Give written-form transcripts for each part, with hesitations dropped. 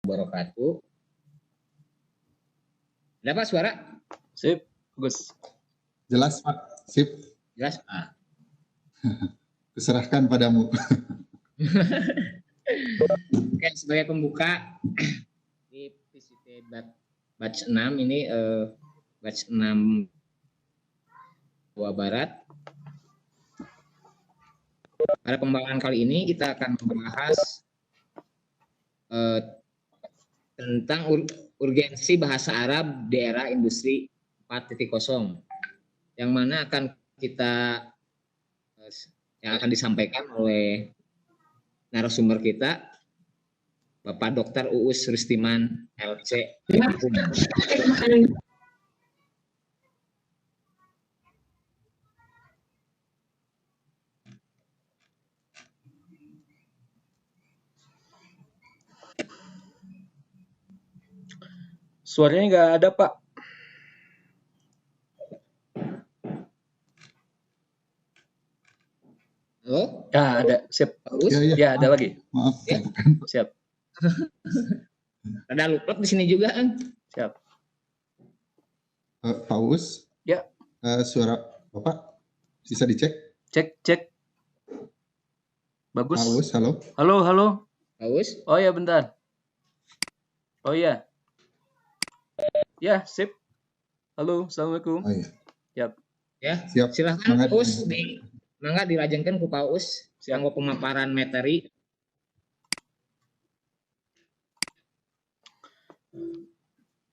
wabarakatuh. Ada Pak suara? Sip, Gus. Jelas Pak, sip. Jelas? Kuserahkan padamu. Oke, sebagai pembuka di PCT batch 6 ini batch 6 Jawa Barat. Pada pembahasan kali ini kita akan membahas tentang urgensi bahasa Arab di era industri 4.0 yang mana akan disampaikan oleh narasumber kita Bapak Dr. Uus Rustiman LC. Suaranya nggak ada, Pak. Halo? Ya, ada. Siap. Pak Uus? Ya, ada lagi. Maaf. Ya. Siap. Ada lupa di sini juga kan? Siap. Pak Uus? Ya. Suara Bapak bisa dicek? Cek. Bagus. Pak Uus, halo? Halo. Pak Uus? Oh ya, bentar. Oh iya. Ya, sip. Halo, Assalamualaikum. Oh iya. Siap. Ya, Siap. silahkan Semangat. Uus mangga dirajengkeun ku Pak Uus kanggo pemaparan materi.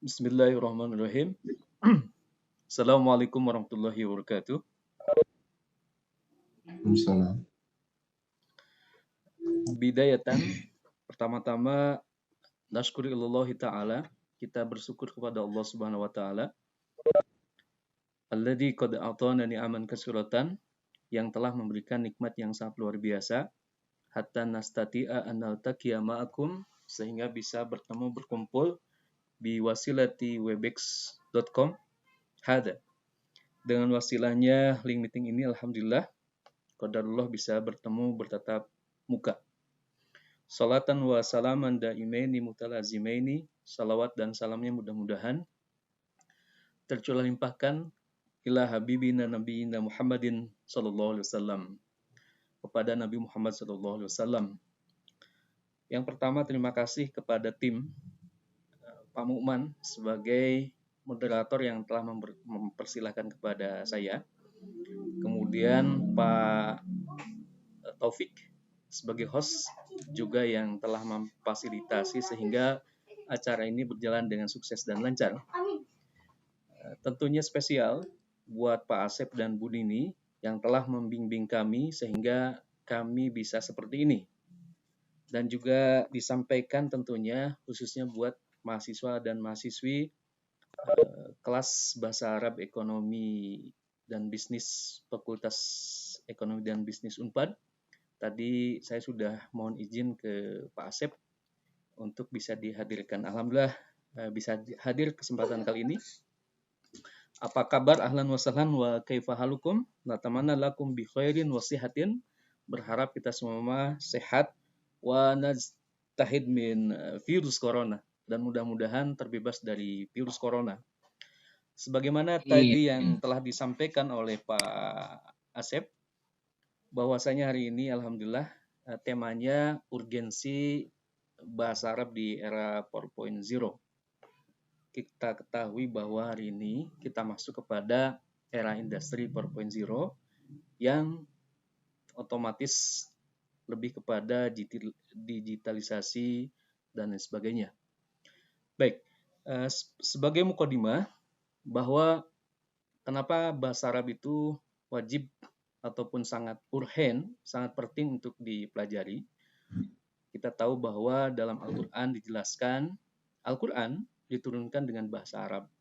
Bismillahirrahmanirrahim. Assalamualaikum warahmatullahi wabarakatuh. Waalaikumsalam. Bidayatan, pertama-tama nasyukurillahi ta'ala, kita bersyukur kepada Allah Subhanahu wa taala. Alladzi qad a'tana ni'aman katsiratan, yang telah memberikan nikmat yang sangat luar biasa, hatta nastati'a an naltaqiya ma'akum, sehingga bisa berkumpul di wasilati webex.com. Hada. Dengan wasilahnya link meeting ini, alhamdulillah qadarullah bisa bertatap muka. Salatan wa salaman daimaini mutalazimaini, salawat dan salamnya mudah-mudahan tercurah limpahkan ila habibina nabiyina Muhammadin sallallahu alaihi wasallam, kepada Nabi Muhammad sallallahu alaihi wasallam. Yang pertama, terima kasih kepada tim Pak Mukman sebagai moderator yang telah mempersilahkan kepada saya. Kemudian Pak Taufik sebagai host juga yang telah memfasilitasi sehingga acara ini berjalan dengan sukses dan lancar. Tentunya spesial buat Pak Asep dan Bu Nini yang telah membimbing kami sehingga kami bisa seperti ini. Dan juga disampaikan tentunya khususnya buat mahasiswa dan mahasiswi kelas Bahasa Arab Ekonomi dan Bisnis Fakultas Ekonomi dan Bisnis Unpad. Tadi saya sudah mohon izin ke Pak Asep untuk bisa dihadirkan. Alhamdulillah bisa hadir kesempatan kali ini. Apa kabar? Ahlan wa sahlan wa kaifa halukum? Natamanna lakum bi khairin wa sihatin. Berharap kita semua sehat wa najtahid min virus corona, dan mudah-mudahan terbebas dari virus corona. Sebagaimana tadi yang telah disampaikan oleh Pak Asep, bahwasanya hari ini alhamdulillah temanya urgensi bahasa Arab di era 4.0. Kita ketahui bahwa hari ini kita masuk kepada era industri 4.0 yang otomatis lebih kepada digitalisasi dan lain sebagainya. Baik, sebagai mukadimah bahwa kenapa bahasa Arab itu wajib ataupun sangat urgen, sangat penting untuk dipelajari. Kita tahu bahwa dalam Al-Quran dijelaskan, Al-Quran diturunkan dengan bahasa Arab.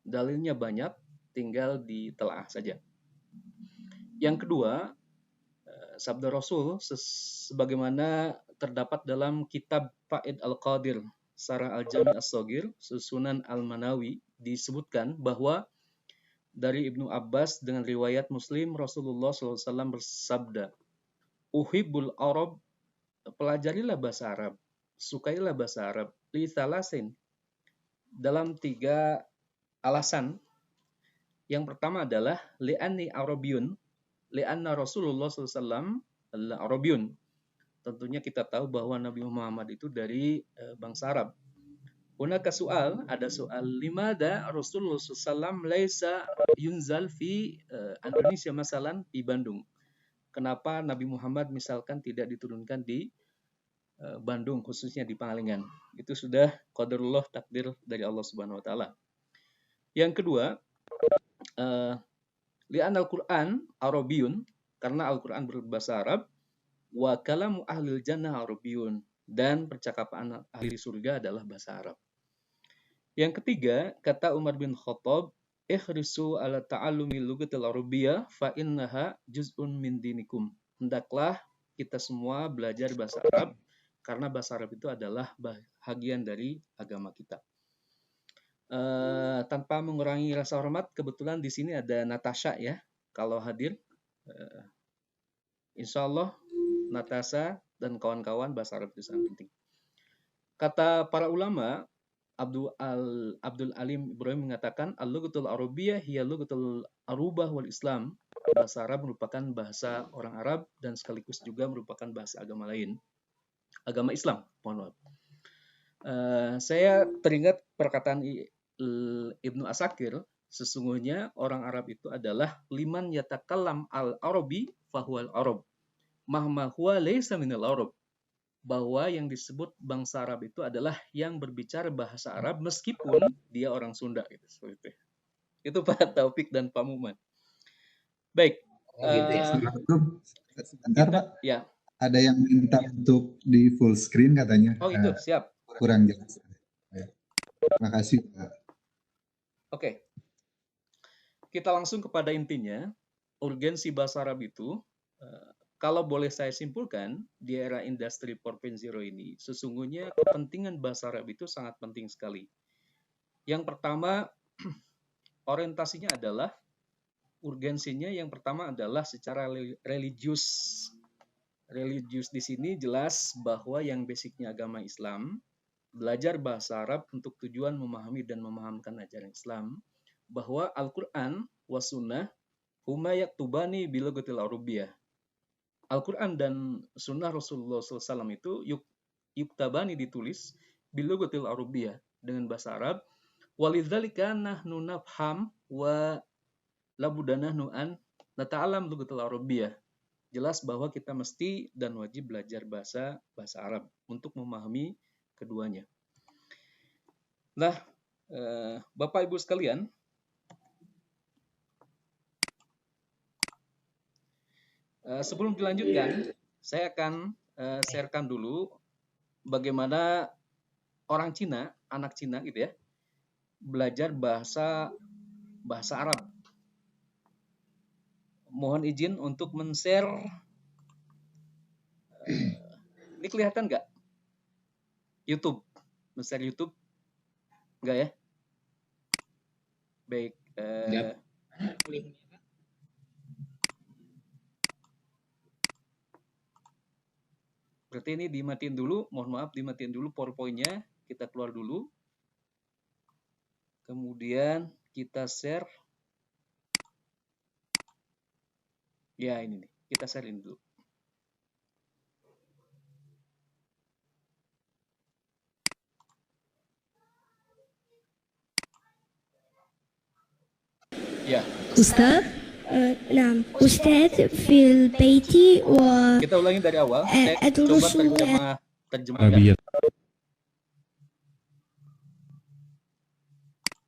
Dalilnya banyak, tinggal ditelaah saja. Yang kedua, sabda Rasul sebagaimana terdapat dalam kitab Faid Al-Qadir, Sarah Al-Jami' As-Saghir, Sunan Al-Manawi, disebutkan bahwa dari Ibnu Abbas dengan riwayat Muslim, Rasulullah SAW bersabda, Uhibbul Arab, pelajarilah bahasa Arab, sukailah bahasa Arab, li thalasin. Dalam 3 alasan. Yang pertama adalah li'anni Arabiun, li'anna Rasulullah SAW adalah Arabiun. Tentunya kita tahu bahwa Nabi Muhammad itu dari bangsa Arab. Hunaka soal, ada soal limada Rasulullah SAW laisa yunzal fi Indonesia masalan di Bandung. Kenapa Nabi Muhammad misalkan tidak diturunkan di Bandung, khususnya di Pangalengan? Itu sudah qadarullah, takdir dari Allah Subhanahu wa taala. Yang kedua, li'an Al-Qur'an Arabiyun, karena Al-Qur'an berbahasa Arab, wa kalamu ahlil jannah Arabiyun, dan percakapan ahli surga adalah bahasa Arab. Yang ketiga, kata Umar bin Khattab, ihrisu ala ta'allumi lugatil arabiyyah fa innaha juz'un min dinikum. Hendaklah kita semua belajar bahasa Arab, karena bahasa Arab itu adalah bahagian dari agama kita. Tanpa mengurangi rasa hormat, kebetulan di sini ada Natasha ya. Kalau hadir, insya Allah Natasha dan kawan-kawan bahasa Arab itu sangat penting. Kata para ulama, Abdul Alim Ibrahim mengatakan al-lughatul arabiyyah hiya lughatul arubah wal Islam. Bahasa Arab merupakan bahasa orang Arab dan sekaligus juga merupakan bahasa agama lain. Agama Islam, mohon maaf. Saya teringat perkataan Ibnu Asakir, sesungguhnya orang Arab itu adalah liman yatakallam al-arabi fahuwal arab. Mahma huwa laysa minal arab. Bahwa yang disebut bangsa Arab itu adalah yang berbicara bahasa Arab meskipun dia orang Sunda gitu, seperti itu. Itu Pak Taufik dan Pak Muhammad. Baik. Gitu ya. Sebentar Pak, Ya. ada yang minta untuk di full screen katanya. Oh itu, siap. Kurang jelas. Terima kasih Pak. Oke. Kita langsung kepada intinya. Urgensi bahasa Arab itu, kalau boleh saya simpulkan, di era industri 4.0 ini, sesungguhnya kepentingan bahasa Arab itu sangat penting sekali. Yang pertama, orientasinya adalah, urgensinya yang pertama adalah secara religius. Religius di sini jelas bahwa yang basicnya agama Islam, belajar bahasa Arab untuk tujuan memahami dan memahamkan ajaran Islam, bahwa Al-Quran wa Sunnah huma yaktubani bilughatil arabiyyah. Al-Quran dan Sunnah Rasulullah SAW itu yuktabani ditulis bilughatil arabiyyah dengan bahasa Arab. Walidzalika nahnu nafham wa labudana nu'an nata'alam lughatil arabiyyah. Jelas bahwa kita mesti dan wajib belajar bahasa Arab untuk memahami keduanya. Nah, Bapak Ibu sekalian, sebelum dilanjutkan, saya akan sharekan dulu bagaimana orang Cina, anak Cina gitu ya, belajar bahasa Arab. Mohon izin untuk men-share. Ini kelihatan nggak? YouTube, men-share YouTube, nggak ya? Baik. Berarti ini dimatiin dulu, mohon maaf dimatiin dulu PowerPoint-nya, kita keluar dulu. Kemudian kita share. Ya ini nih, kita share ini dulu. Ya. أستاذ نعم أستاذ في البيت و Kita ulangi dari awal. Saya أدرس coba terjemahkan. عربية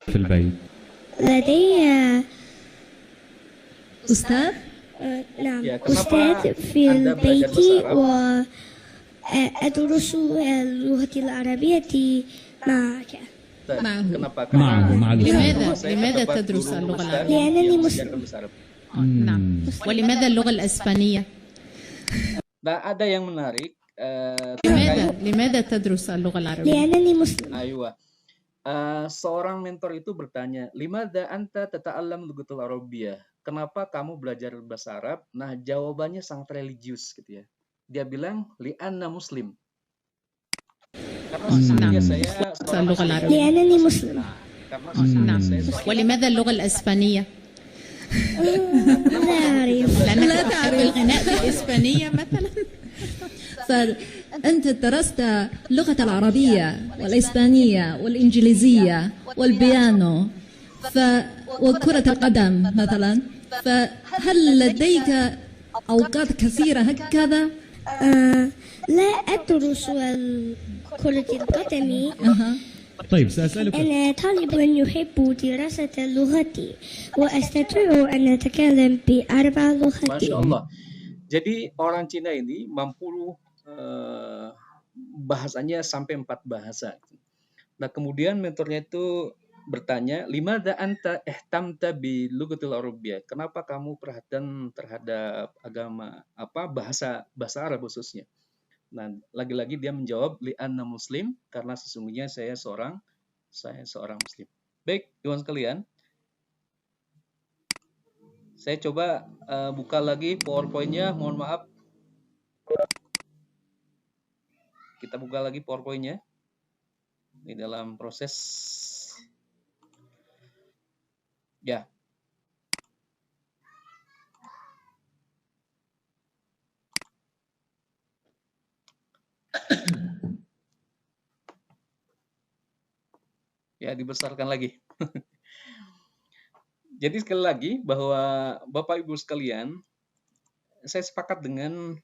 في البيت. لدي أستاذ نعم Ya, kenapa أستاذ في Anda belajar البيت bahasa Arab? وأدرس اللغة العربية معك معه. Kenapa? مع Lima تدرس اللغة العربية؟ لأنني مسلم. نعم. ولماذا اللغة الإسبانية؟ Nah, ada yang menarik. terkait- لماذا تدرس اللغة العربية؟ لأنني مسلم. Aywa. Seorang mentor itu bertanya, "Limadha anta tata'allam lughatul arabiyyah?" Kenapa kamu belajar bahasa Arab? Nah, jawabannya sangat religius gitu ya. Dia bilang, "Li'anna muslim." Karena sesungguhnya نعم. saya seorang اللغة Muslim. العربية. لأنني مسلم. Karena sesungguhnya نعم. saya seorang ولماذا اللغة الإسبانية؟ لا أعرف. لأنك تحب الغناء بالإسبانية مثلا؟ فأنت درست اللغة العربية والإسبانية والإنجليزية والبيانو وكرة القدم مثلا، فهل لديك أوقات كثيرة هكذا؟ لا أدرس كرة القدم. طيب سأسألك أنا طالب يحب دراسة لغتي وأستطيع أن أتكلم بأربع لغات. Masya Allah. Jadi orang Cina ini mampu bahasanya sampai 4 bahasa. Nah kemudian mentornya itu bertanya, limadha anta ihtamta bi lughatil arabiyyah? Kenapa kamu perhatian terhadap agama bahasa Arab khususnya? Nah, lagi-lagi dia menjawab li'anna muslim, karena sesungguhnya saya seorang muslim. Baik, teman sekalian. Saya coba buka lagi PowerPoint-nya, mohon maaf. Kita buka lagi PowerPoint-nya. Ini dalam proses ya. Ya, dibesarkan lagi. Jadi sekali lagi bahwa Bapak Ibu sekalian, saya sepakat dengan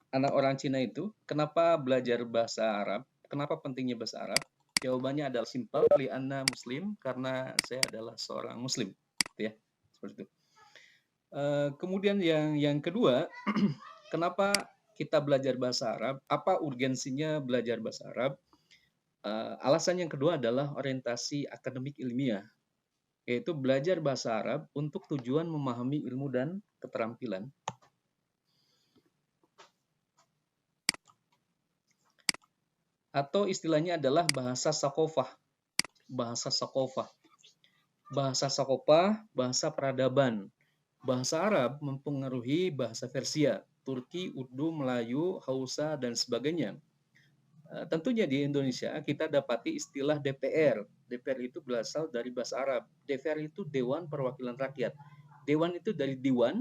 anak orang Cina itu, kenapa belajar bahasa Arab? Kenapa pentingnya bahasa Arab? Jawabannya adalah simpel, li'anna muslim, karena saya adalah seorang muslim, gitu ya. Seperti itu. Kemudian yang kedua, kenapa kita belajar bahasa Arab? Apa urgensinya belajar bahasa Arab? Alasan yang kedua adalah orientasi akademik ilmiah, yaitu belajar bahasa Arab untuk tujuan memahami ilmu dan keterampilan. Atau istilahnya adalah bahasa sakofah. Bahasa sakofah. Bahasa sakofah, bahasa peradaban. Bahasa Arab mempengaruhi bahasa Persia, Turki, Urdu, Melayu, Hausa, dan sebagainya. Tentunya di Indonesia kita dapati istilah DPR. DPR itu berasal dari bahasa Arab. DPR itu Dewan Perwakilan Rakyat. Dewan itu dari Diwan,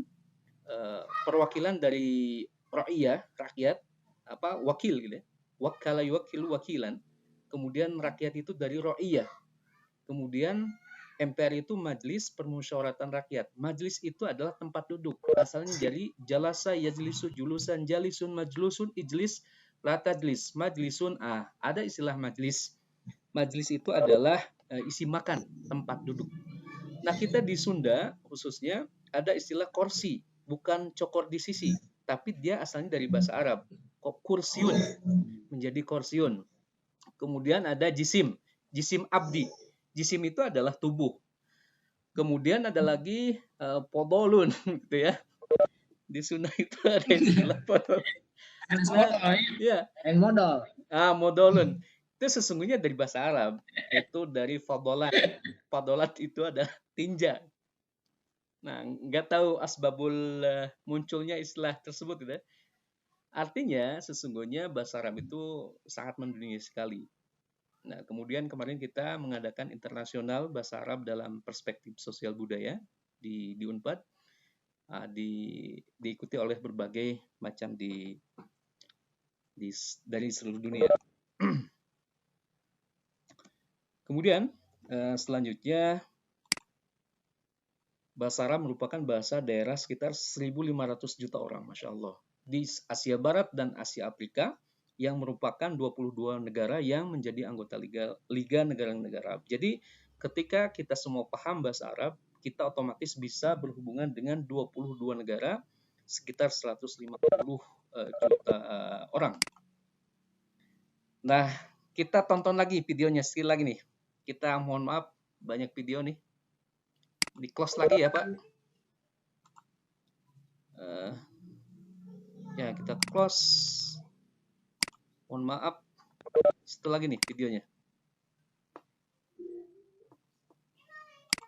perwakilan dari ra'iyah, rakyat, wakil gitu ya. Wakala yuwakilu wakilan. Kemudian rakyat itu dari ra'iyah. Kemudian MPR itu Majelis Permusyawaratan Rakyat. Majelis itu adalah tempat duduk. Asalnya dari jalasa yajlisu julusan jalisun majlusun ijlis la tadlis majlisun ada istilah majlis. Majlis itu adalah isi makan, tempat duduk. Nah, kita di Sunda khususnya ada istilah kursi, bukan cokor di sisi, tapi dia asalnya dari bahasa Arab. Kursiun menjadi korsiun. Kemudian ada jisim, jisim abdi. Jisim itu adalah tubuh. Kemudian ada lagi podolun gitu ya. Di Sunda itu ada istilah podolun. Modal. Modolun. Itu sesungguhnya dari bahasa Arab. Itu dari fadolat. Fadolat itu adalah tinja. Nah, nggak tahu asbabul munculnya istilah tersebut gitu ya. Artinya sesungguhnya bahasa Arab itu sangat mendunia sekali. Nah, kemudian kemarin kita mengadakan internasional bahasa Arab dalam perspektif sosial budaya di Unpad. Diikuti oleh berbagai macam dari seluruh dunia. Kemudian selanjutnya bahasa Arab merupakan bahasa daerah sekitar 1.500 juta orang, Masya Allah. Di Asia Barat dan Asia Afrika yang merupakan 22 negara yang menjadi anggota Liga Negara-Negara Arab. Jadi ketika kita semua paham bahasa Arab, kita otomatis bisa berhubungan dengan 22 negara, sekitar 150 juta orang. Nah, kita tonton lagi videonya sekali lagi nih. Kita mohon maaf, banyak video nih. Di close lagi ya Pak. Ya, kita close. Mohon maaf. Satu lagi nih videonya.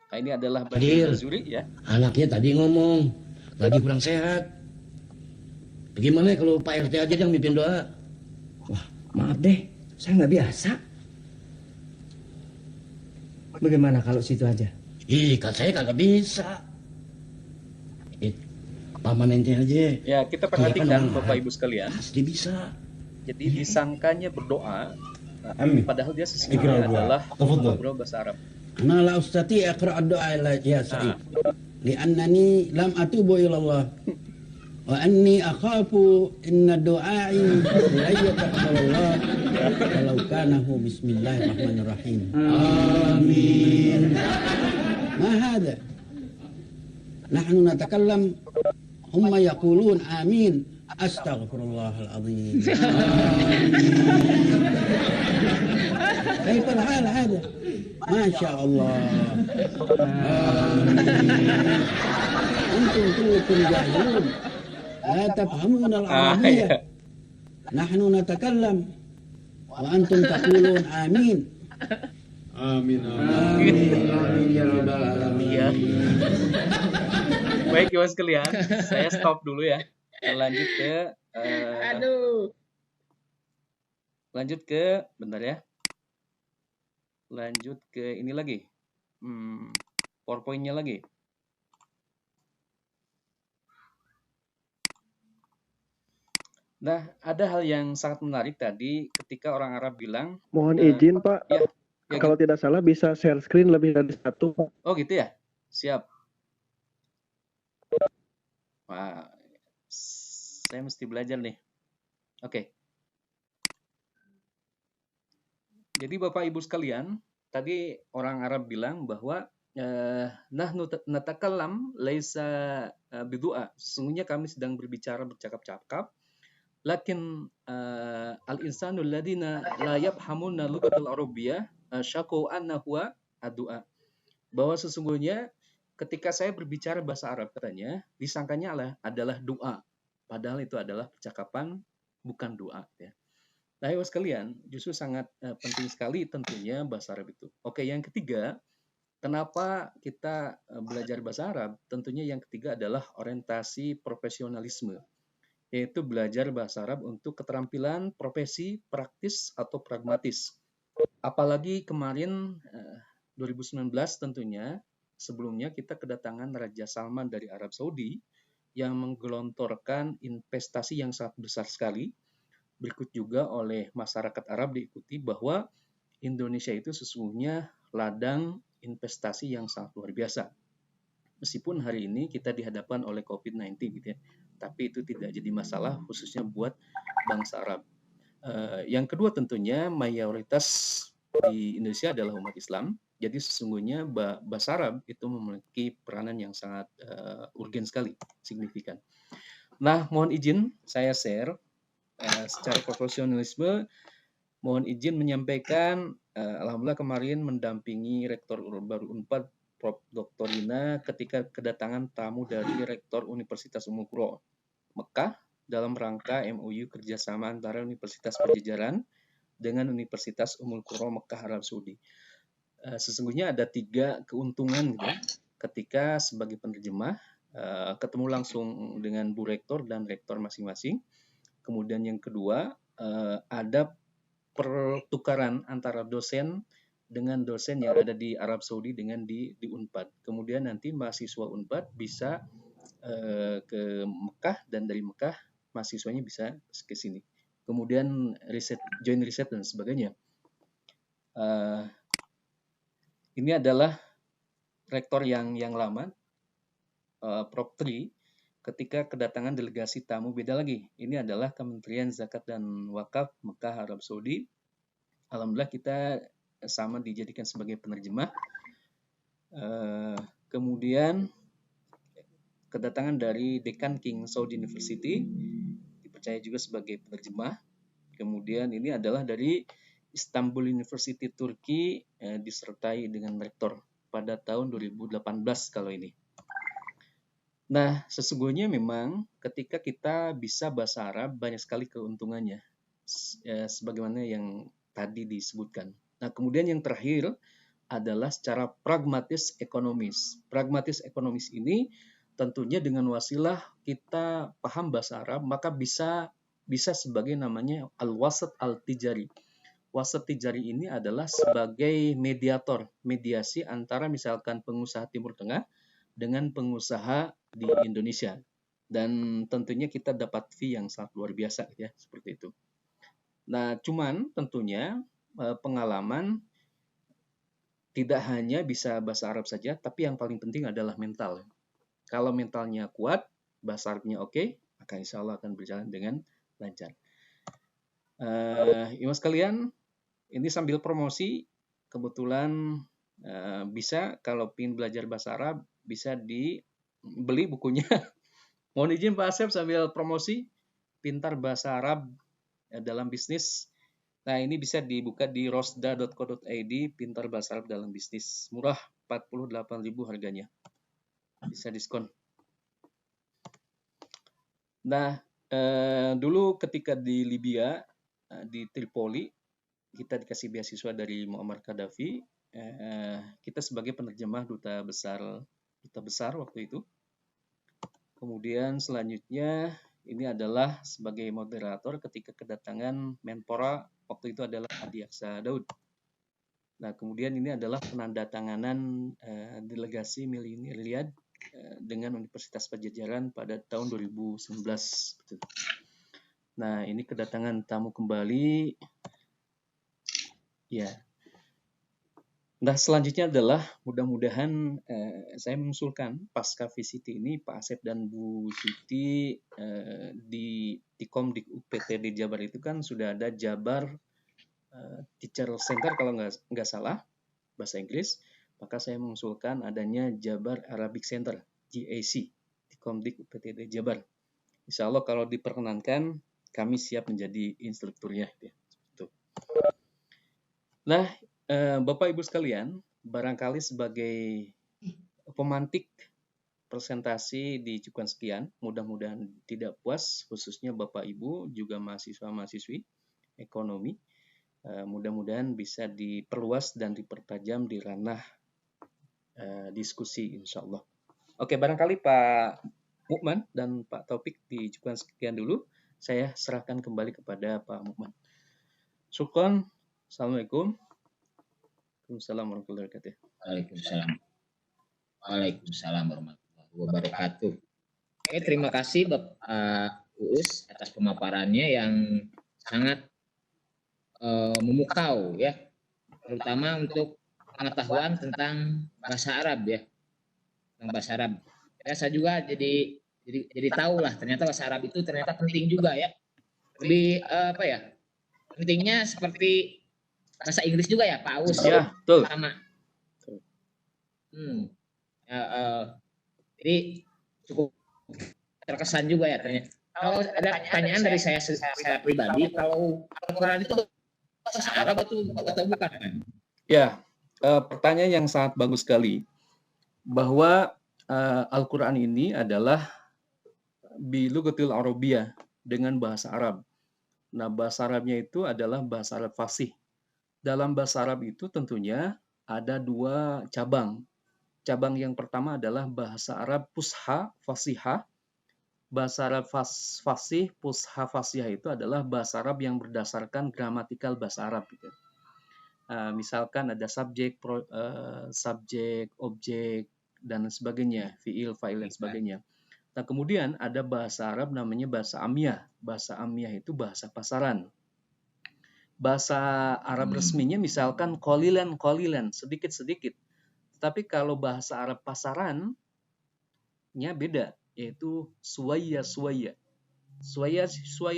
Nah, ini adalah Badir Zuri ya. Anaknya tadi ngomong lagi kurang sehat. Bagaimana kalau Pak RT aja yang mimpin doa? Wah, maaf deh, Saya nggak biasa. Bagaimana kalau situ aja? Saya kagak bisa. Paman ente aja. Ya, kita perhatikan Bapak Ibu sekalian. Pasti bisa. Jadi disangkanya berdoa, Amin. padahal dia sesungguhnya adalah ngobrol bahasa Arab. Ana la ustati aqra ad-du'a ya Sa'id. Li'annani lam atubu ila Allah. Wa anni akhafu inna du'ai la yaqbalu Allah walau kana hu bismillahirrahmanirrahim. Amin. Ma hada? Nahnu natakallam humma yaqulun amin. Astaghfirullahal azim. كيف الحال هذا؟ ما شاء الله. أنتم كلكم جاهلون لا تفهمون العربية. نحن نتكلم وأنتم تقولون آمين. Amin. آمين يا رب العالمين. Baik, Ibu sekalian, saya stop dulu ya. Lanjut ke bentar ya. Lanjut ke ini lagi. PowerPoint-nya lagi. Nah, ada hal yang sangat menarik tadi ketika orang Arab bilang, Mohon izin Pak, ya kalau tidak salah bisa share screen lebih dari satu Pak. Oh gitu ya? Siap. Wah, saya mesti belajar nih. Oke. Jadi Bapak Ibu sekalian, tadi orang Arab bilang bahwa nahnu natakallam laisa bidu'a. Sesungguhnya kami sedang bercakap-cakap. Lakin al-insanul ladina la yafhamuna lughatal arabiyyah syaqu anna huwa addu'a. Bahwa sesungguhnya ketika saya berbicara bahasa Arab katanya, disangkanya adalah doa. Padahal itu adalah percakapan, bukan doa ya. Nah, Ibu sekalian, justru sangat penting sekali tentunya bahasa Arab itu. Oke, yang ketiga, kenapa kita belajar bahasa Arab? Tentunya yang ketiga adalah orientasi profesionalisme, yaitu belajar bahasa Arab untuk keterampilan profesi praktis atau pragmatis. Apalagi kemarin 2019 tentunya, sebelumnya kita kedatangan Raja Salman dari Arab Saudi yang menggelontorkan investasi yang sangat besar sekali. Berikut juga oleh masyarakat Arab diikuti bahwa Indonesia itu sesungguhnya ladang investasi yang sangat luar biasa. Meskipun hari ini kita dihadapkan oleh COVID-19 gitu ya, tapi itu tidak jadi masalah khususnya buat bangsa Arab. Yang kedua tentunya mayoritas di Indonesia adalah umat Islam. Jadi sesungguhnya bahasa Arab itu memiliki peranan yang sangat urgen sekali, signifikan. Nah, mohon izin saya share secara profesionalisme. Mohon izin menyampaikan, alhamdulillah kemarin mendampingi Rektor baru Unpad, Prof. Dr. Rina, ketika kedatangan tamu dari Rektor Universitas Ummul Qura Mekah dalam rangka MOU kerjasama antara Universitas Pajajaran dengan Universitas Ummul Qura Mekah Arab Saudi. Sesungguhnya ada 3 keuntungan gitu, ketika sebagai penerjemah ketemu langsung dengan Bu Rektor dan Rektor masing-masing. Kemudian yang kedua, ada pertukaran antara dosen dengan dosen yang ada di Arab Saudi dengan di Unpad. Kemudian nanti mahasiswa Unpad bisa ke Mekah dan dari Mekah mahasiswanya bisa ke sini. Kemudian join riset dan sebagainya. Ini adalah rektor yang lama, Prof. Tri. Ketika kedatangan delegasi tamu beda lagi. Ini adalah Kementerian Zakat dan Wakaf Mekah Arab Saudi. Alhamdulillah kita sama dijadikan sebagai penerjemah. Kemudian kedatangan dari Dekan King Saud University, dipercaya juga sebagai penerjemah. Kemudian ini adalah dari Istanbul University Turki, disertai dengan rektor pada tahun 2018 kalau ini. Nah, sesungguhnya memang ketika kita bisa bahasa Arab, banyak sekali keuntungannya, sebagaimana yang tadi disebutkan. Nah, kemudian yang terakhir adalah secara pragmatis ekonomis. Pragmatis ekonomis ini tentunya dengan wasilah kita paham bahasa Arab, maka bisa sebagai namanya al-wasat al-tijari. Wasat tijari ini adalah sebagai mediator, mediasi antara misalkan pengusaha Timur Tengah dengan pengusaha di Indonesia. Dan tentunya kita dapat fee yang sangat luar biasa ya, seperti itu. Nah, cuman tentunya pengalaman tidak hanya bisa bahasa Arab saja, tapi yang paling penting adalah mental. Kalau mentalnya kuat, bahasa Arabnya oke, maka insya Allah akan berjalan dengan lancar. Imas sekalian, ini sambil promosi, kebetulan bisa kalau ingin belajar bahasa Arab, bisa dibeli bukunya. Mohon izin Pak Asep sambil promosi, Pintar Bahasa Arab dalam Bisnis. Nah, ini bisa dibuka di rosda.co.id, Pintar Bahasa Arab dalam Bisnis. Murah, 48.000 harganya. Bisa diskon. Nah, dulu ketika di Libya, di Tripoli, kita dikasih beasiswa dari Muammar Gaddafi. Kita sebagai penerjemah duta besar waktu itu. Kemudian selanjutnya ini adalah sebagai moderator ketika kedatangan Menpora waktu itu adalah Adi Aksa Daud. Nah, kemudian ini adalah penandatanganan delegasi Millennial Riyadh dengan Universitas Pajajaran pada tahun 2019. Nah, ini kedatangan tamu kembali. Ya. Nah, selanjutnya adalah mudah-mudahan saya mengusulkan pasca VCT ini Pak Asep dan Bu Siti di Komdik UPT di Jabar itu kan sudah ada Jabar Teacher Center kalau nggak salah bahasa Inggris, maka saya mengusulkan adanya Jabar Arabic Center GAC di Komdik UPT di Jabar. Insya Allah kalau diperkenankan kami siap menjadi instrukturnya. Ya. Nah, Bapak Ibu sekalian, barangkali sebagai pemantik presentasi dicukupan sekian, mudah-mudahan tidak puas, khususnya Bapak Ibu, juga mahasiswa-mahasiswi ekonomi, mudah-mudahan bisa diperluas dan dipertajam di ranah diskusi insya Allah. Oke, barangkali Pak Mukman dan Pak Taufik dicukupan sekian dulu, saya serahkan kembali kepada Pak Mukman. Syukron, Assalamualaikum. Waalaikumsalam warahmatullahi wabarakatuh. Waalaikumsalam. Waalaikumsalam warahmatullahi wabarakatuh. Oke, terima kasih Bapak Uus atas pemaparannya yang sangat memukau ya, terutama untuk pengetahuan tentang bahasa Arab ya, tentang bahasa Arab. Ya, saya juga jadi tahu lah ternyata bahasa Arab itu ternyata penting juga ya. Lebih apa ya? Pentingnya seperti bahasa Inggris juga ya Pak Aus. Ya, betul. Sama. Jadi cukup terkesan juga ya ternyata. Kalau ada pertanyaan dari saya pribadi, kalau Al-Quran itu bahasa Arab atau bukan? Ya, pertanyaan yang sangat bagus sekali. Bahwa Al-Quran ini adalah bilughatil Arabiyah dengan bahasa Arab. Nah, bahasa Arabnya itu adalah bahasa Arab fasih. Dalam bahasa Arab itu tentunya ada dua cabang. Cabang yang pertama adalah bahasa Arab fusha, fasihah. Bahasa Arab fasih, fusha, fasihah itu adalah bahasa Arab yang berdasarkan gramatikal bahasa Arab. Gitu. Misalkan ada subjek, objek, dan sebagainya, fiil, fa'il, dan sebagainya. Nah, kemudian ada bahasa Arab namanya bahasa amiyah. Bahasa amiyah itu bahasa pasaran. Bahasa Arab resminya misalkan qalilan, sedikit-sedikit. Tapi kalau bahasa Arab pasarannya beda, yaitu suwaya. Suwaya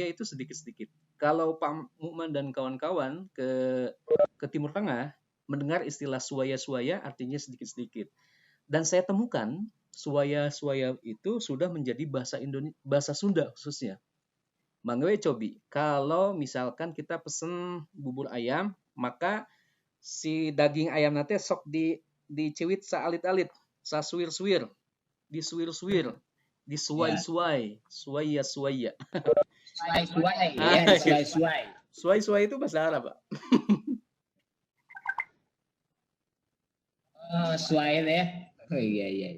itu sedikit-sedikit. Kalau Pak Mukman dan kawan-kawan ke Timur Tengah mendengar istilah suwaya artinya sedikit-sedikit. Dan saya temukan suwaya itu sudah menjadi bahasa Sunda khususnya. Manggawe cobi, kalau misalkan kita pesen bubur ayam, maka si daging ayam nanti sok diciwit saalit-alit, sasuir-suir, disuir-suir, disuai-suai, suaya. Suai itu bahasa Arab, Pak. Suai ya. Oh iya.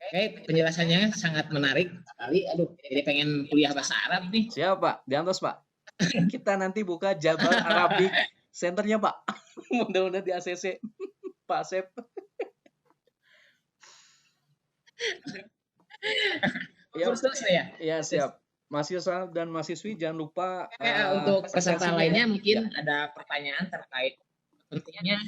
Oke, penjelasannya sangat menarik. kali. Aduh, jadi pengen kuliah bahasa Arab nih. Siap Pak, diantos Pak. Kita nanti buka Jabal Arabic Centernya Pak. Mudah-mudahan di ACC Pak Asep. Ya, Kursus ya. ya siap. Mahasiswa dan mahasiswi jangan lupa Untuk peserta presensinya lainnya ya. mungkin ada pertanyaan terkait pentingnya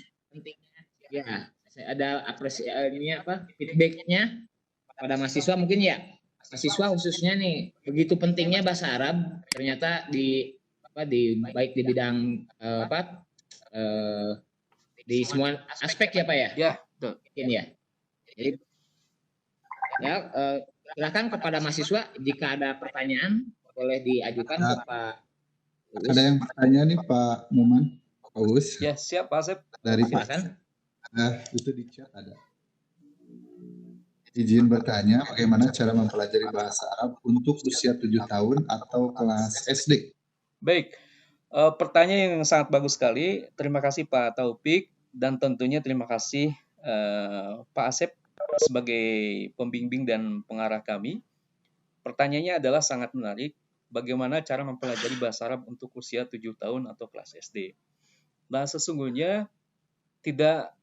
ya. Saya ada apresiasinya feedbacknya pada mahasiswa mungkin ya. Mahasiswa khususnya nih begitu pentingnya bahasa Arab ternyata di baik di bidang di semua aspek ya Pak ya. Ya, betul. Mungkin ya. Jadi ya silakan kepada mahasiswa jika ada pertanyaan boleh diajukan ke Pak Uus. Ada yang bertanya nih Pak Muman, Pak Uus. Ya, siap Pak Asep. Dari Silakan. itu di chat ada. Izin bertanya, bagaimana cara mempelajari bahasa Arab untuk usia 7 tahun atau kelas SD? Baik, pertanyaan yang sangat bagus sekali. Terima kasih Pak Taufik dan tentunya terima kasih Pak Asep sebagai pembimbing dan pengarah kami. Pertanyaannya adalah sangat menarik. Bagaimana cara mempelajari bahasa Arab untuk usia 7 tahun atau kelas SD? Nah, sesungguhnya tidak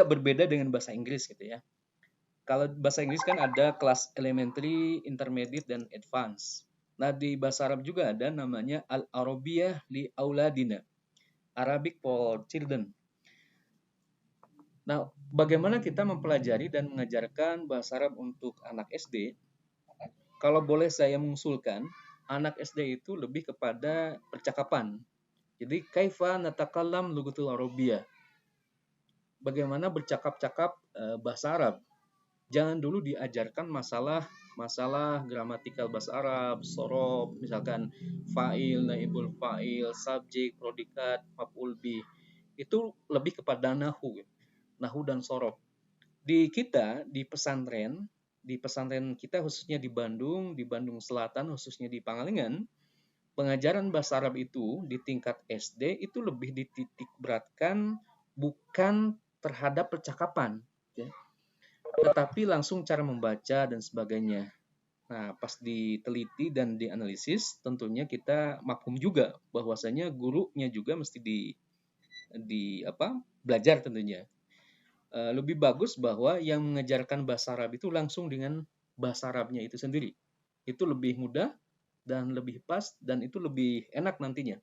berbeda dengan bahasa Inggris gitu ya. Kalau bahasa Inggris kan ada kelas elementary, intermediate, dan advance. Nah, di bahasa Arab juga ada namanya Al-Arabiyah li Auladina, Arabic for Children. Nah, bagaimana kita mempelajari dan mengajarkan bahasa Arab untuk anak SD? Kalau boleh saya mengusulkan, anak SD itu lebih kepada percakapan. Jadi, kaifa natakallam lughatul Arabiyah. Bagaimana bercakap-cakap bahasa Arab. Jangan dulu diajarkan masalah gramatikal bahasa Arab, sorof, misalkan fa'il, naibul fa'il, subjek, predikat, maf'ul bih. Itu lebih kepada nahu dan sorof. Di pesantren kita khususnya di Bandung Selatan, khususnya di Pangalengan, pengajaran bahasa Arab itu di tingkat SD itu lebih dititik beratkan bukan terhadap percakapan, ya, tetapi langsung cara membaca dan sebagainya. Nah, pas diteliti dan dianalisis, tentunya kita maklum juga bahwasanya gurunya juga mesti belajar tentunya. Lebih bagus bahwa yang mengajarkan bahasa Arab itu langsung dengan bahasa Arabnya itu sendiri. Itu lebih mudah dan lebih pas dan itu lebih enak nantinya.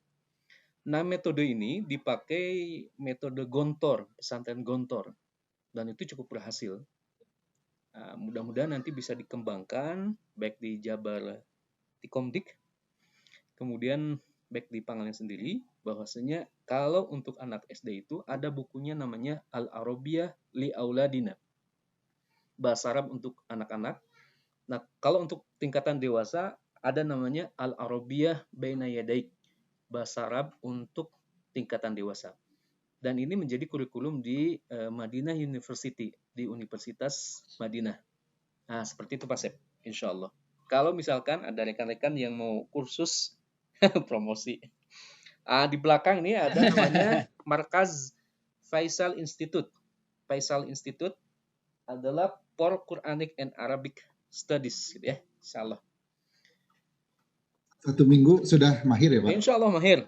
Nah, metode ini dipakai metode Gontor, pesantren Gontor, dan itu cukup berhasil. Nah, mudah-mudahan nanti bisa dikembangkan baik di Jabar Tikomdik, kemudian baik di Pangalengan sendiri, bahwasanya kalau untuk anak SD itu ada bukunya namanya Al-Arabiyah li Auladina, bahasa Arab untuk anak-anak. Nah, kalau untuk tingkatan dewasa ada namanya Al-Arabiyah baina yadaik, bahasa Arab untuk tingkatan dewasa. Dan ini menjadi kurikulum di Madinah University, di Universitas Madinah. Nah, seperti itu Pak Sep, insya Allah. Kalau misalkan ada rekan-rekan yang mau kursus promosi. Di belakang ini ada namanya Markaz Faisal Institute. Faisal Institute adalah for Quranic and Arabic Studies, gitu ya, insya Allah. 1 minggu sudah mahir ya Pak? Insya Allah mahir.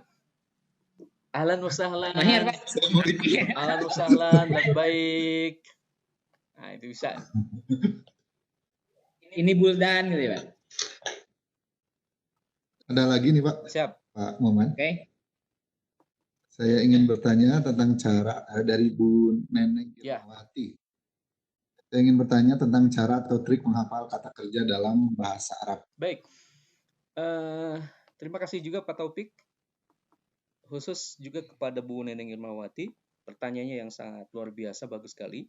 Ahlan wa sahlan. Mahir Pak. Ahlan wa sahlan, baik. Nah, itu bisa. Ini buldan gitu ya Pak. Ada lagi nih Pak. Siap. Pak Muhammad. Oke. Saya ingin bertanya tentang cara dari Bu Neneng Ya. Irmawati. Saya ingin bertanya tentang cara atau trik menghafal kata kerja dalam bahasa Arab. Baik. Terima kasih juga Pak Taufik. Khusus juga kepada Bu Neneng Irmawati. Pertanyaannya yang sangat luar biasa, bagus sekali.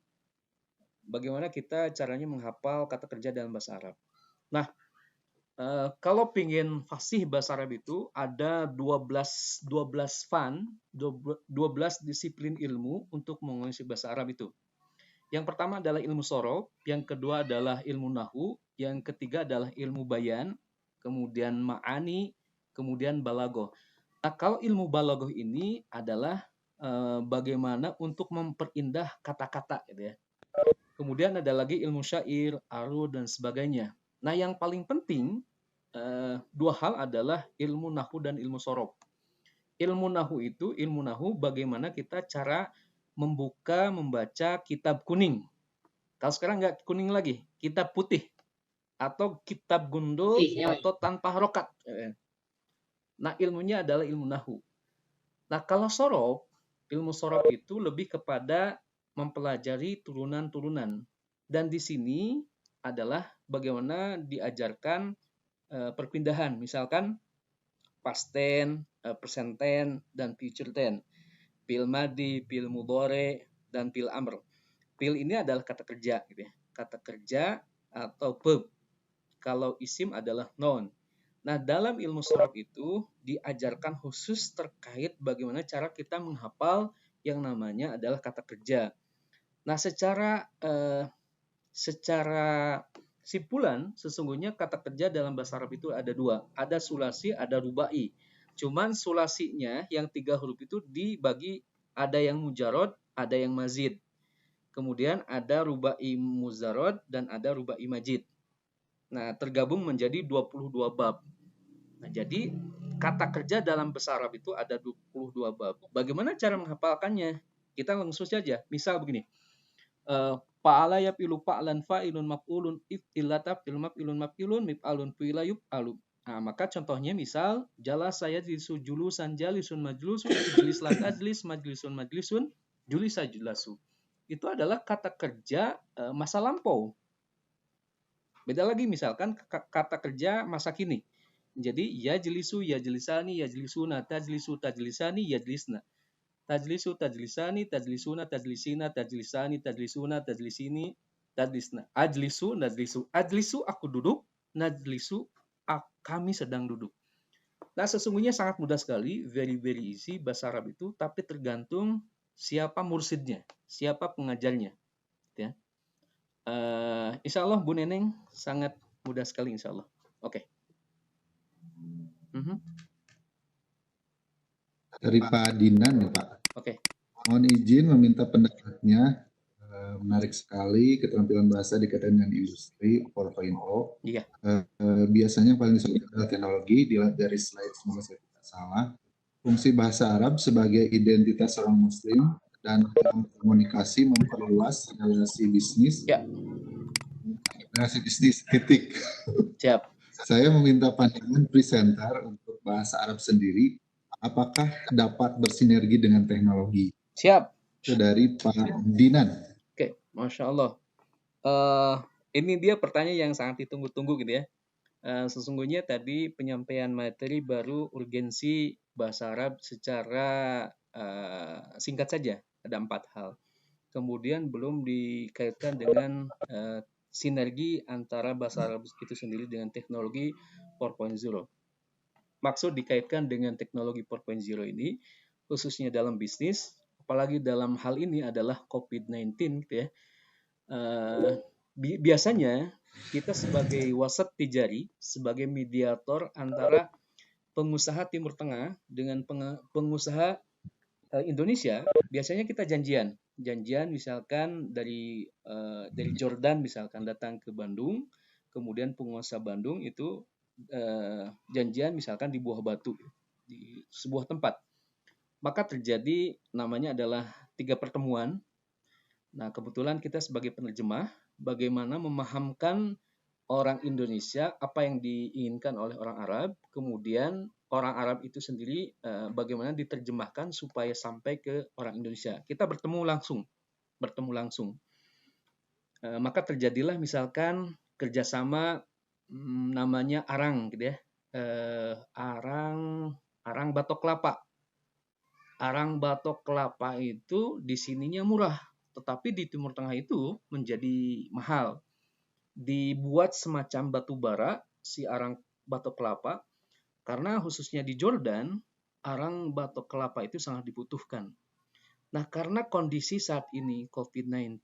Bagaimana kita caranya menghafal kata kerja dalam bahasa Arab? Nah, kalau ingin fasih bahasa Arab itu ada 12 disiplin ilmu untuk menguasai bahasa Arab itu. Yang pertama adalah ilmu sorof, yang kedua adalah ilmu nahu, yang ketiga adalah ilmu bayan, kemudian ma'ani, kemudian balagoh. Nah, kalau ilmu balagoh ini adalah bagaimana untuk memperindah kata-kata, gitu ya. Kemudian ada lagi ilmu syair, arud, dan sebagainya. Nah, yang paling penting dua hal adalah ilmu nahu dan ilmu sorof. Ilmu nahu bagaimana kita cara membaca kitab kuning. Kalau sekarang nggak kuning lagi, kitab putih atau kitab gundul atau tanpa harokat. Nah, ilmunya adalah ilmu nahu. Nah, kalau sorof, ilmu sorof itu lebih kepada mempelajari turunan-turunan. Dan di sini adalah bagaimana diajarkan perpindahan. Misalkan past tense, present tense, dan future tense. Fil madi, fil mudhari, dan fil amr. Fil ini adalah kata kerja, gitu ya. Kata kerja atau verb. Kalau isim adalah noun. Nah, dalam ilmu sorof itu diajarkan khusus terkait bagaimana cara kita menghafal yang namanya adalah kata kerja. Nah, secara simpulan, sesungguhnya kata kerja dalam bahasa Arab itu ada dua. Ada sulasi, ada rubai. Cuman sulasinya yang 3 huruf itu dibagi, ada yang mujarod, ada yang mazid. Kemudian ada rubai muzarod dan ada rubai majid. Nah, tergabung menjadi 22 bab. Nah, jadi kata kerja dalam bahasa Arab itu ada 22 bab. Bagaimana cara menghafalkannya? Kita langsung saja. Misal begini. Fa'ala yafilu fa'lan fa'ilun maf'ulun if'ilata fil maf'ilun maf'ilun mif'alun fi'la yuf'alu. Nah, maka contohnya misal jalasa yajlisu julusan jalisun majlusun ijlis la tajlis majlisun majlisun julisa julasu. Itu adalah kata kerja masa lampau. Beda lagi misalkan kata kerja masa kini. Jadi yajlisu yajlisani yajlisuna tajlisu tajlisani yajlisna. Tajlisu tajlisani tajlisuna tajlisina tajlisani tajlisuna tajlisini tajlisna. Ajlisu najlisu. Ajlisu aku duduk, najlisu kami sedang duduk. Nah, sesungguhnya sangat mudah sekali, very easy bahasa Arab itu, tapi tergantung siapa mursidnya, siapa pengajarnya. Ya. Insya Allah Bu Neneng sangat mudah sekali insya Allah. Oke. Dari Pak Dinan ya Pak. Oke. Mohon izin meminta pendapatnya. Menarik sekali keterampilan bahasa dikaitkan dengan industri 4.0. Iya. Biasanya paling sulit adalah teknologi. Dilihat dari slide, semoga saya tidak salah. Fungsi bahasa Arab sebagai identitas seorang Muslim dan dalam komunikasi memperluas relasi bisnis. Ya. Relasi bisnis etik. Siap. Saya meminta pandangan presenter untuk bahasa Arab sendiri. Apakah dapat bersinergi dengan teknologi? Siap. Itu dari Pak Dinan. Oke, Masya Allah. Ini dia pertanyaan yang sangat ditunggu-tunggu gitu ya. Sesungguhnya tadi penyampaian materi baru urgensi bahasa Arab secara singkat saja. Ada 4 hal. Kemudian belum dikaitkan dengan sinergi antara bahasa Arab itu sendiri dengan teknologi 4.0. Maksud dikaitkan dengan teknologi 4.0 ini, khususnya dalam bisnis, apalagi dalam hal ini adalah COVID-19, gitu ya. Biasanya kita sebagai wasat tijari, sebagai mediator antara pengusaha Timur Tengah dengan pengusaha Indonesia, biasanya kita janjian misalkan dari Jordan misalkan datang ke Bandung, kemudian penguasa Bandung itu janjian misalkan di Buah Batu, di sebuah tempat. Maka terjadi namanya adalah 3 pertemuan. Nah, kebetulan kita sebagai penerjemah, bagaimana memahamkan orang Indonesia apa yang diinginkan oleh orang Arab, kemudian orang Arab itu sendiri bagaimana diterjemahkan supaya sampai ke orang Indonesia. Kita bertemu langsung. Maka terjadilah misalkan kerjasama namanya arang, gitu ya. Arang batok kelapa. Arang batok kelapa itu di sininya murah, tetapi di Timur Tengah itu menjadi mahal. Dibuat semacam batu bara si arang batok kelapa, karena khususnya di Jordan, arang batok kelapa itu sangat dibutuhkan. Nah, karena kondisi saat ini COVID-19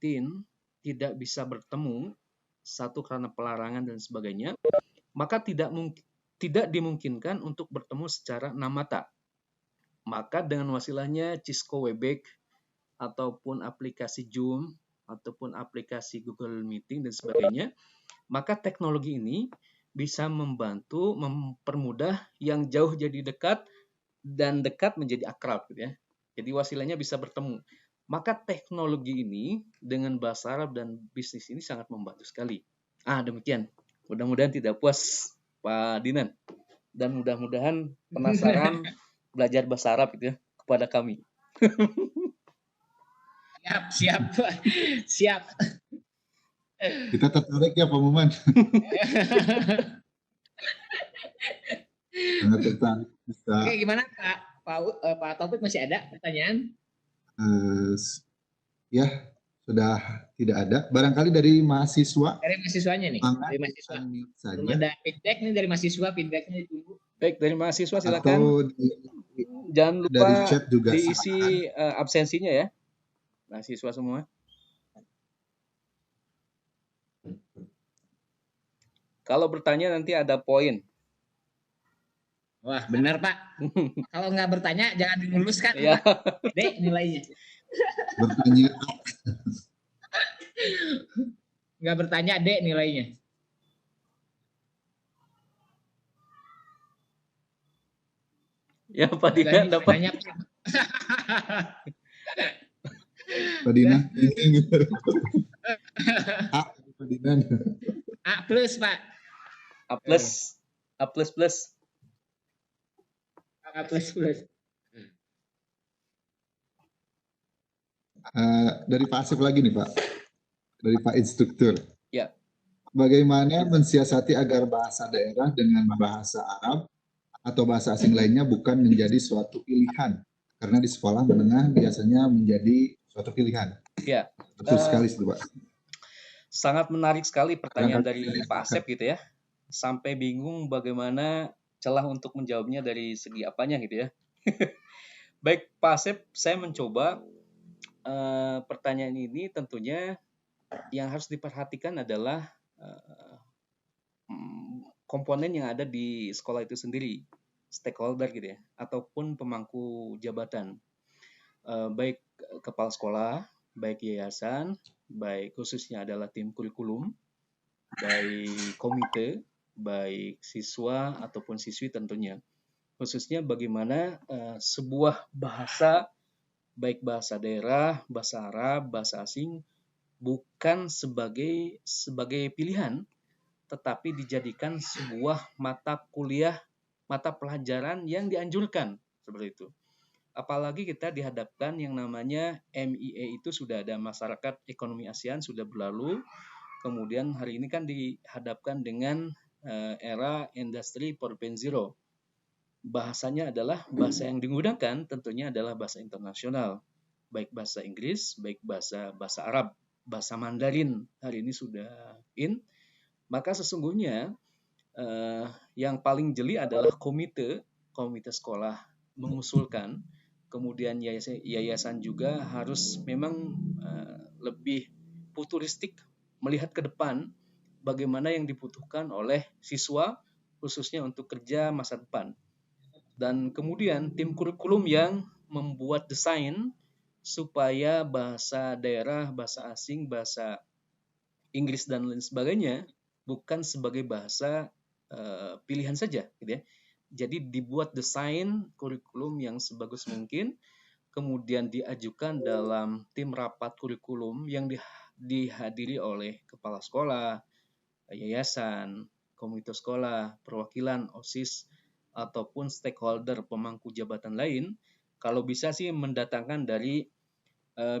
tidak bisa bertemu, satu karena pelarangan dan sebagainya, maka tidak dimungkinkan untuk bertemu secara namata. Maka dengan wasilahnya Cisco Webex ataupun aplikasi Zoom ataupun aplikasi Google Meeting dan sebagainya, Maka teknologi ini bisa membantu mempermudah yang jauh jadi dekat dan dekat menjadi akrab gitu ya. Jadi wasilahnya bisa bertemu. Maka teknologi ini dengan bahasa Arab dan bisnis ini sangat membantu sekali. Demikian. Mudah-mudahan tidak puas Pak Dinan. Dan mudah-mudahan penasaran belajar bahasa Arab gitu ya kepada kami. Siap. Siap. Kita tertarik ya Pak Muman. Sangat tertarik. Bisa. Oke, gimana Pak Taufik, masih ada pertanyaan? Ya, sudah tidak ada. Barangkali dari mahasiswa. Dari mahasiswanya nih. Dari mahasiswa. Belum ada feedback nih dari mahasiswa, feedbacknya ditunggu. Baik, dari mahasiswa silakan. Jangan lupa dari chat juga diisi absensinya ya, mahasiswa semua. Kalau bertanya nanti ada poin. Wah, benar Pak. Kalau nggak bertanya jangan diluluskan. Ya. Dek nilainya. Bertanya. Nggak bertanya Dek nilainya. Ya Pak Dinan dapat. Pak Dinan. Pak Dinan. A plus Pak. A plus. A plus plus. A plus plus. Dari Pak Asif lagi nih Pak. Dari Pak Instruktur. Ya. Bagaimana mensiasati agar bahasa daerah dengan bahasa Arab atau bahasa asing lainnya bukan menjadi suatu pilihan? Karena di sekolah menengah biasanya menjadi suatu pilihan. Ya. Betul sekali itu Pak. Sangat menarik sekali pertanyaan dari Pak Asep gitu ya. Sampai bingung bagaimana celah untuk menjawabnya dari segi apanya gitu ya. Baik Pak Asep, saya mencoba pertanyaan ini tentunya yang harus diperhatikan adalah komponen yang ada di sekolah itu sendiri, stakeholder gitu ya, ataupun pemangku jabatan, baik kepala sekolah, baik yayasan, baik khususnya adalah tim kurikulum, baik komite, baik siswa ataupun siswi tentunya. Khususnya bagaimana sebuah bahasa, baik bahasa daerah, bahasa Arab, bahasa asing, bukan sebagai pilihan, tetapi dijadikan sebuah mata kuliah, mata pelajaran yang dianjurkan, seperti itu. Apalagi kita dihadapkan yang namanya MIE itu sudah ada, Masyarakat Ekonomi ASEAN sudah berlalu, kemudian hari ini kan dihadapkan dengan era Industri 4.0. Bahasanya adalah bahasa yang digunakan tentunya adalah bahasa internasional, baik bahasa Inggris, baik bahasa Arab, bahasa Mandarin hari ini sudah in. Maka sesungguhnya yang paling jeli adalah komite sekolah mengusulkan, kemudian yayasan juga harus memang lebih futuristik, melihat ke depan bagaimana yang dibutuhkan oleh siswa khususnya untuk kerja masa depan. Dan kemudian tim kurikulum yang membuat desain supaya bahasa daerah, bahasa asing, bahasa Inggris dan lain sebagainya bukan sebagai bahasa pilihan saja, gitu ya. Jadi dibuat desain kurikulum yang sebagus mungkin, kemudian diajukan dalam tim rapat kurikulum yang dihadiri oleh kepala sekolah, yayasan, komite sekolah, perwakilan OSIS, ataupun stakeholder pemangku jabatan lain. Kalau bisa sih mendatangkan dari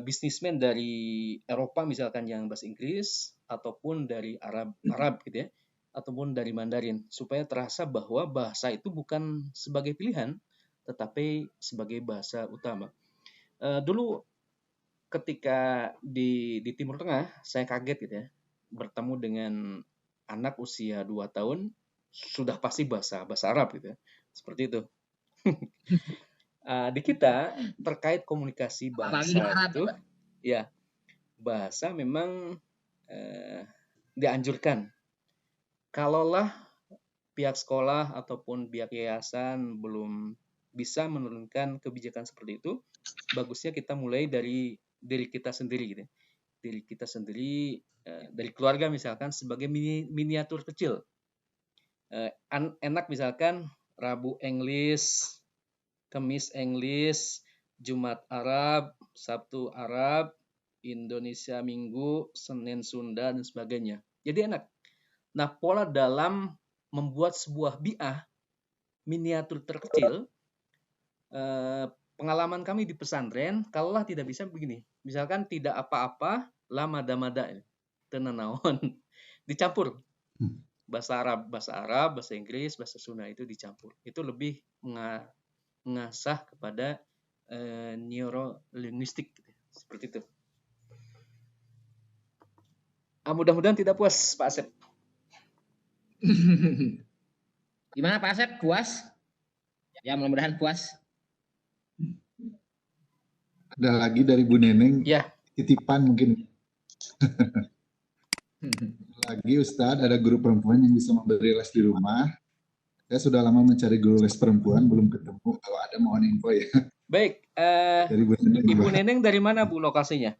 bisnismen dari Eropa misalkan yang bahasa Inggris, ataupun dari Arab gitu ya, ataupun dari Mandarin, supaya terasa bahwa bahasa itu bukan sebagai pilihan tetapi sebagai bahasa utama. Dulu ketika di Timur Tengah saya kaget gitu ya, bertemu dengan anak usia 2 tahun sudah pasti bahasa Arab gitu ya, seperti itu. Di kita terkait komunikasi bahasa itu, ya bahasa memang dianjurkan. Kalaulah pihak sekolah ataupun pihak yayasan belum bisa menurunkan kebijakan seperti itu, bagusnya kita mulai dari diri kita sendiri gitu. diri kita sendiri, dari keluarga misalkan sebagai miniatur kecil. Enak misalkan Rabu English, Kamis English, Jumat Arab, Sabtu Arab, Indonesia Minggu, Senin Sunda, dan sebagainya. Jadi enak. Nah, pola dalam membuat sebuah bi'ah, miniatur terkecil, pengalaman kami di pesantren, kalaulah tidak bisa begini. Misalkan tidak apa-apa, la mada-mada, tenanawan, dicampur. Bahasa Arab, bahasa Inggris, bahasa Sunda itu dicampur. Itu lebih mengasah kepada neurolinguistik, gitu. Seperti itu. Mudah-mudahan tidak puas, Pak Asep. Gimana Pak Asep? Puas? Ya, mudah-mudahan puas. Ada lagi dari Bu Neneng. Ya. Titipan mungkin. Lagi Ustadz, ada guru perempuan yang bisa memberi les di rumah. Saya sudah lama mencari guru les perempuan, belum ketemu. Kalau ada mohon info ya. Baik, Dari Bu Neneng, Ibu Neneng dari mana Bu lokasinya?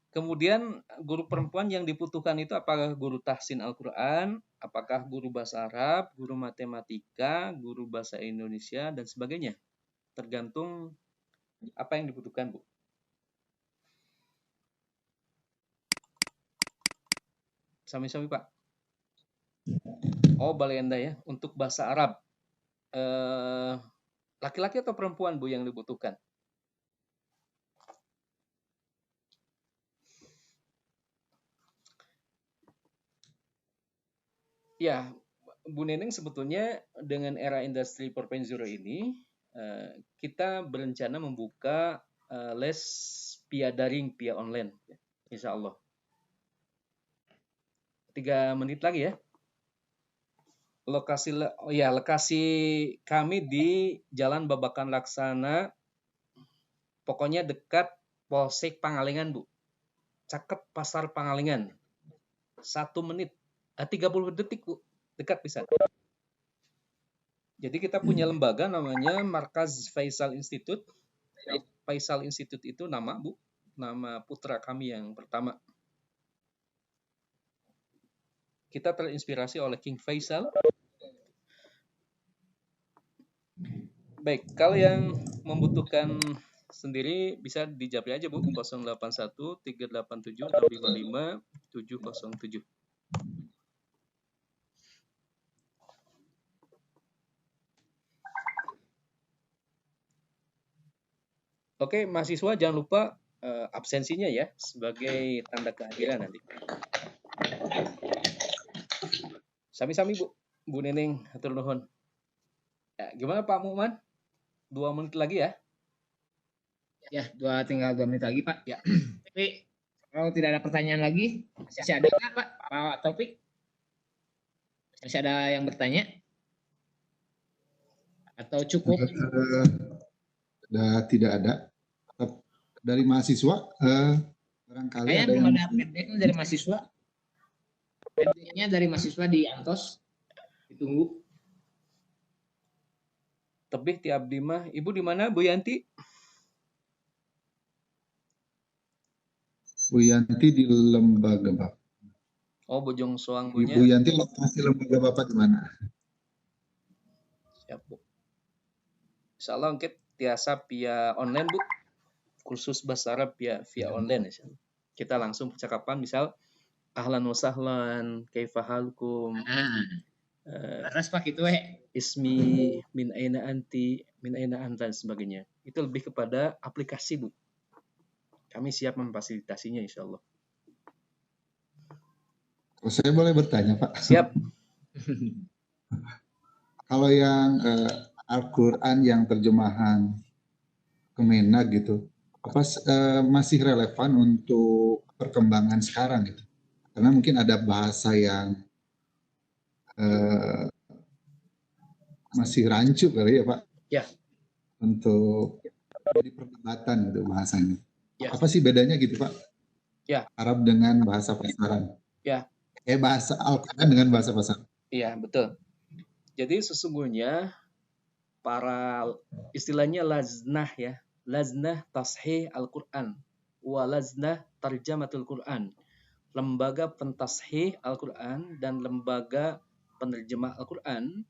Kemudian guru perempuan yang dibutuhkan itu apakah guru tahsin Al-Quran, apakah guru bahasa Arab, guru matematika, guru bahasa Indonesia, dan sebagainya. Tergantung apa yang dibutuhkan, Bu. Sami-sami, Pak. Oh, Balenda ya. Untuk bahasa Arab, laki-laki atau perempuan, Bu, yang dibutuhkan? Ya, Bu Neneng, sebetulnya dengan era industri 4.0 ini, kita berencana membuka les via daring, via online, insya Allah. 3 menit lagi ya. Lokasi kami di Jalan Babakan Laksana, pokoknya dekat Polsek Pangalengan, Bu. Cakep Pasar Pangalengan. 1 menit. 30 detik, Bu. Dekat bisa. Jadi kita punya lembaga namanya Markaz Faisal Institute. Faisal Institute itu nama, Bu. Nama putra kami yang pertama. Kita terinspirasi oleh King Faisal. Baik, kalau yang membutuhkan sendiri bisa dijapri aja, Bu. 081 387 655 707. Oke, mahasiswa jangan lupa absensinya ya, sebagai tanda kehadiran nanti. Sami-sami, Bu. Bu Neneng, hatur nuhun. Ya, gimana Pak Muhammad? 2 menit lagi ya? Ya, tinggal 2 menit lagi, Pak. Ya. Tapi kalau tidak ada pertanyaan lagi, masih ada nggak, Pak Taufik? Masih ada yang bertanya? Atau cukup? Tidak ada. Dari mahasiswa, barangkali Kayaknya ada belum yang... ada feedback dari mahasiswa. Feedbacknya dari mahasiswa di Antos. Ditunggu. Tebih ti abdi mah. Ibu di mana, Bu Yanti? Bu Yanti di lembaga Bapak. Oh, Bojong Soang Bunya. Bu Yanti lokasi lembaga Bapak di mana? Siap, Bu. Insya Allah angkat tiasa via online, Bu. Kursus bahasa Arab via online. Kita langsung percakapan, misal ahlan wa sahlan, kaifa halkum. Terus Pak itu ismi, min aina anti, min aina anta, dan sebagainya. Itu lebih kepada aplikasi, Bu. Kami siap memfasilitasinya, insya Allah. Oh, saya boleh bertanya, Pak? Siap. Kalau yang Al-Quran yang terjemahan Kemenak gitu, apa masih relevan untuk perkembangan sekarang gitu? Karena mungkin ada bahasa yang masih rancu kali ya, Pak? Ya. Untuk jadi perdebatan gitu bahasanya. Ya. Apa sih bedanya gitu, Pak? Ya. Arab dengan bahasa pasaran. Ya. Bahasa Al-Quran dengan bahasa pasaran. Iya, betul. Jadi sesungguhnya para istilahnya laznah ya. Laznah Tashih Al-Quran wa Laznah Tarjamatul Quran, lembaga pentashih Al-Quran dan lembaga penerjemah Al-Quran,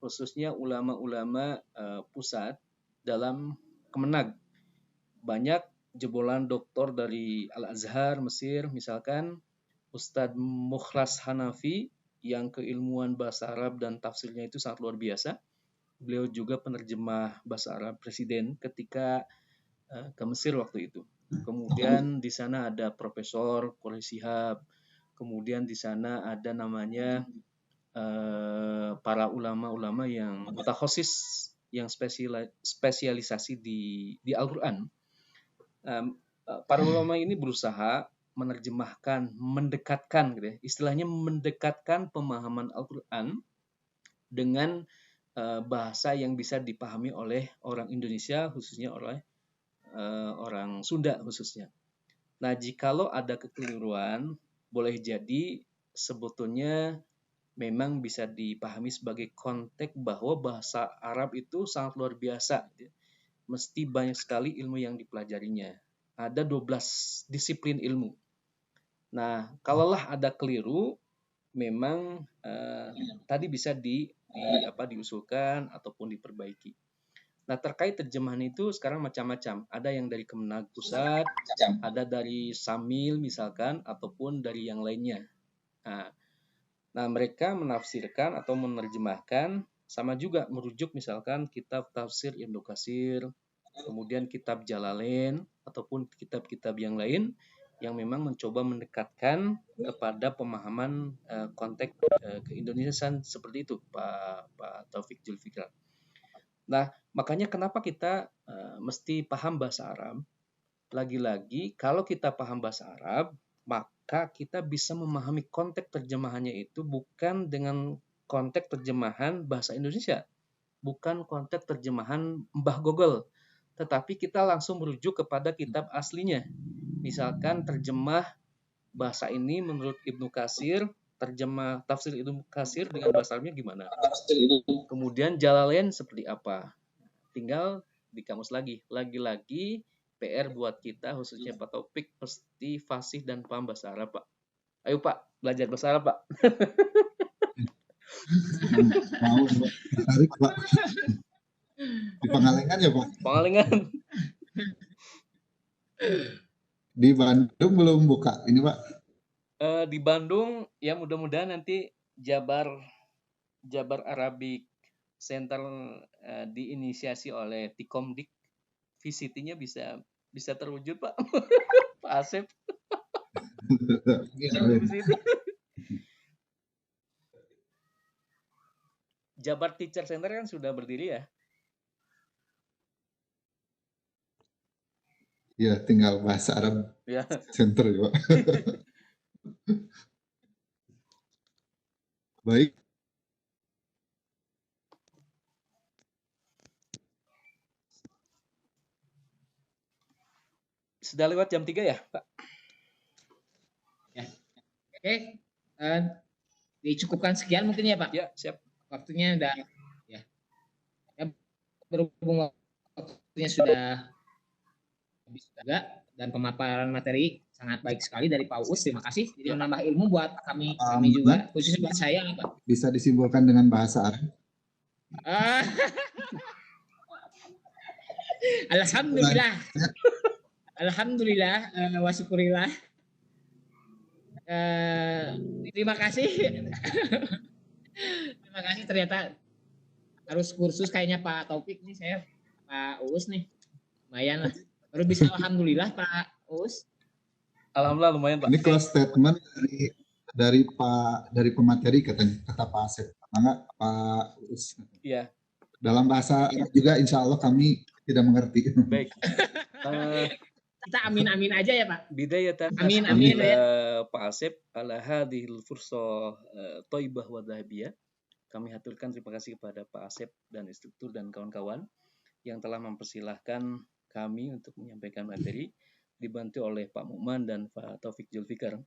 khususnya ulama-ulama pusat dalam Kemenag. Banyak jebolan doktor dari Al-Azhar Mesir, misalkan Ustadz Mukhlas Hanafi yang keilmuan bahasa Arab dan tafsirnya itu sangat luar biasa. Beliau juga penerjemah bahasa Arab presiden ketika ke Mesir waktu itu. Kemudian di sana ada Profesor Quraish Shihab. Kemudian di sana ada namanya para ulama-ulama yang mutakhasis, yang spesialisasi di Al-Quran. Para ulama ini berusaha menerjemahkan, mendekatkan, gitu ya, istilahnya mendekatkan pemahaman Al-Quran dengan bahasa yang bisa dipahami oleh orang Indonesia, khususnya oleh orang Sunda khususnya. Nah, jikalau ada kekeliruan, boleh jadi sebetulnya memang bisa dipahami sebagai konteks bahwa bahasa Arab itu sangat luar biasa. Mesti banyak sekali ilmu yang dipelajarinya. Ada 12 disiplin ilmu. Nah, kalaulah ada keliru, memang tadi bisa diusulkan ataupun diperbaiki. Nah, terkait terjemahan itu sekarang macam-macam. Ada yang dari Kemenag Pusat, ada dari Samil misalkan, ataupun dari yang lainnya. Nah, mereka menafsirkan atau menerjemahkan sama juga merujuk misalkan kitab tafsir Ibnu Katsir, kemudian kitab Jalalain, ataupun kitab-kitab yang lain yang memang mencoba mendekatkan kepada pemahaman konteks keindonesiaan seperti itu, Pak Taufik Zulfikar. Nah, makanya kenapa kita mesti paham bahasa Arab? Lagi-lagi, kalau kita paham bahasa Arab, maka kita bisa memahami konteks terjemahannya itu bukan dengan konteks terjemahan bahasa Indonesia, bukan konteks terjemahan Mbah Google, tetapi kita langsung merujuk kepada kitab aslinya. Misalkan terjemah bahasa ini menurut Ibnu Katsir, terjemah tafsir Ibnu Katsir dengan bahasa Arabnya gimana? Kemudian Jalalain seperti apa? Tinggal di kamus lagi. Lagi-lagi PR buat kita, khususnya Pak Taufik, pasti fasih dan paham bahasa Arab, Pak. Ayo Pak, belajar bahasa Arab, Pak. Mau, tarik Pak. Di Pangalengan ya Pak? Pangalengan. Di Bandung belum buka ini Pak? Di Bandung ya mudah-mudahan nanti Jabar Arabic Center diinisiasi oleh Tikomdik, VCT-nya bisa terwujud Pak. Pak Asep. Jabar Teacher Center kan sudah berdiri ya? Ya, tinggal bahasa Arab ya. Center ya Pak. Baik. Sudah lewat jam 3 ya, Pak? Ya. Oke. Dicukupkan sekian mungkin ya, Pak? Ya, siap. Waktunya udah ya. Berhubung waktunya sudah habis juga dan pemaparan materi sangat baik sekali dari Pak Uus. Terima kasih. Jadi menambah ilmu buat kami juga, khususnya buat saya, Pak. Bisa disimpulkan dengan bahasa Arab. Alhamdulillah. Alhamdulillah wa syukurillah. Terima kasih. Terima kasih, ternyata harus kursus kayaknya Pak Taufik nih, saya Pak Uus nih. Lumayan lah. Baru bisa alhamdulillah Pak Uus. Alhamdulillah lumayan Pak. Ini close statement dari pemateri kata Pak Asep. Enggak Pak Uus. Iya. Dalam bahasa Arab juga insya Allah kami tidak mengerti. Baik. Kita amin aja ya Pak. Bidayatan. Amin ya. Pak Asep ala hadhil fursah thayyibah wa dhahabiyah. Kami haturkan terima kasih kepada Pak Asep dan instruktur dan kawan-kawan yang telah mempersilahkan kami untuk menyampaikan materi, dibantu oleh Pak Mukman dan Pak Taufik Zulfikar.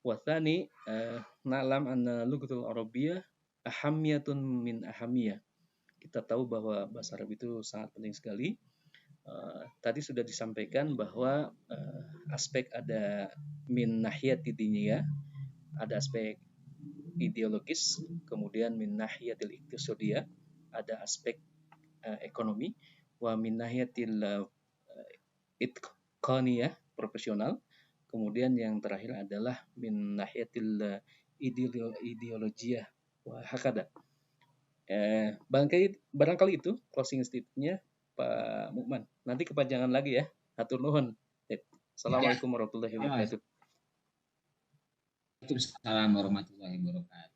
Wa tsani na'lam anna lughatul arabiyyah ahamiyatun min ahamiyah. Kita tahu bahwa bahasa Arab itu sangat penting sekali Tadi sudah disampaikan bahwa aspek ada min nahiyati diniyah, ada aspek ideologis, kemudian min nahiyatil iqtisadiyah, ada aspek ekonomi, wa min nahiyatil itqaniyah, profesional, kemudian yang terakhir adalah min nahiyatil ideologiyah wa hakada. Barangkali itu closing statement-nya Pak Mukman. Nanti kepanjangan lagi ya. Hatur nuhun. Assalamualaikum warahmatullahi wabarakatuh. Waalaikumsalam warahmatullahi wabarakatuh.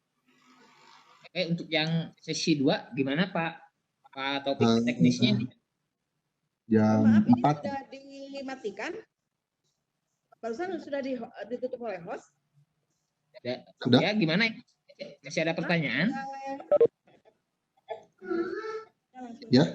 Oke, untuk yang sesi 2 gimana Pak topik teknisnya? Jam Maaf, ini 4. sudah dimatikan? Barusan sudah ditutup oleh host? Sudah? Ya, gimana? Masih ada pertanyaan? Ya.